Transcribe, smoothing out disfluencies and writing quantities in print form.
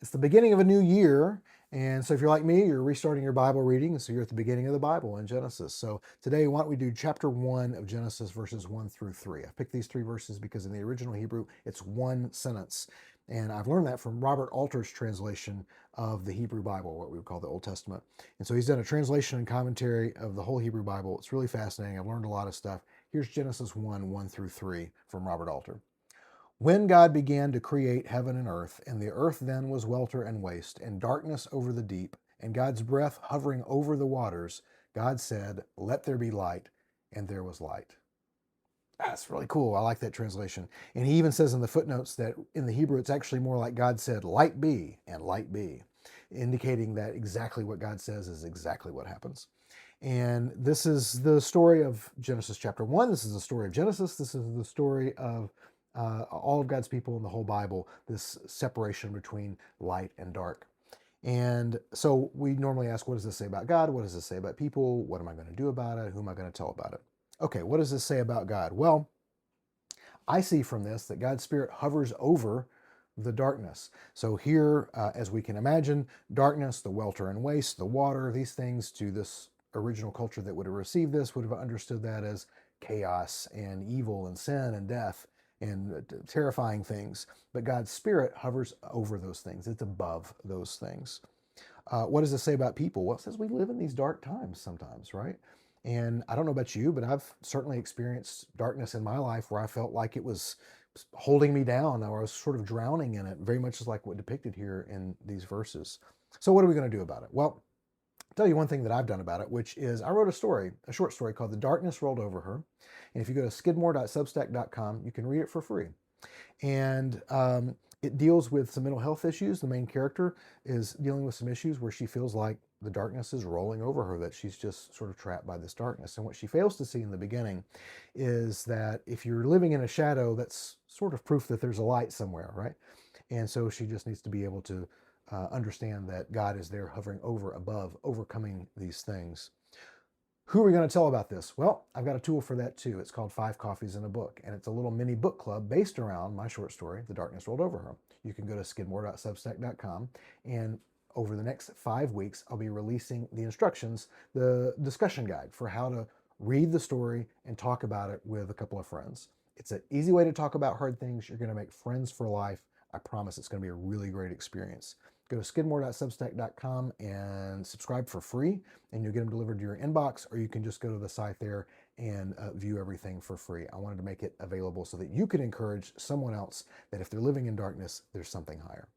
It's the beginning of a new year. And so if you're like me, you're restarting your Bible reading. And so you're at the beginning of the Bible in Genesis. So today, why don't we do chapter 1 of Genesis, verses 1 through 3. I picked these three verses because in the original Hebrew, it's one sentence. And I've learned that from Robert Alter's translation of the Hebrew Bible, what we would call the Old Testament. And so he's done a translation and commentary of the whole Hebrew Bible. It's really fascinating. I've learned a lot of stuff. Here's Genesis 1, 1 through 3 from Robert Alter. When God began to create heaven and earth, and the earth then was welter and waste, and darkness over the deep, and God's breath hovering over the waters, God said, "Let there be light," and there was light. That's really cool. I like that translation. And he even says in the footnotes that in the Hebrew, it's actually more like God said, "Light be," and light be, indicating that exactly what God says is exactly what happens. And this is the story of Genesis chapter 1. This is the story of Genesis. This is the story of all of God's people in the whole Bible, this separation between light and dark. And so we normally ask, what does this say about God? What does this say about people? What am I going to do about it? Who am I going to tell about it? Okay, what does this say about God? Well, I see from this that God's Spirit hovers over the darkness. So here, as we can imagine, darkness, the welter and waste, the water, these things to this original culture that would have received this would have understood that as chaos and evil and sin and death and terrifying things. But God's Spirit hovers over those things. It's above those things. What does it say about people? Well, it says we live in these dark times sometimes, right? And I don't know about you, but I've certainly experienced darkness in my life where I felt like it was holding me down or I was sort of drowning in it, very much like what depicted here in these verses. So, what are we going to do about it? Well, I'll tell you one thing that I've done about it, which is I wrote a short story called The Darkness Rolled Over Her. And if you go to skidmore.substack.com, you can read it for free. And it deals with some mental health issues. The main character is dealing with some issues where she feels like the darkness is rolling over her, that she's just sort of trapped by this darkness. And what she fails to see in the beginning is that if you're living in a shadow, that's sort of proof that there's a light somewhere, right? And so she just needs to be able to understand that God is there hovering over, above, overcoming these things. Who are we going to tell about this? Well, I've got a tool for that too. It's called Five Coffees in a Book, and it's a little mini book club based around my short story, The Darkness Rolled Over Her. You can go to skidmore.substack.com, and over the next 5 weeks, I'll be releasing the instructions, the discussion guide for how to read the story and talk about it with a couple of friends. It's an easy way to talk about hard things. You're going to make friends for life. I promise it's going to be a really great experience. Go to skidmore.substack.com and subscribe for free, and you'll get them delivered to your inbox, or you can just go to the site there and view everything for free. I wanted to make it available so that you can encourage someone else that if they're living in darkness, there's something higher.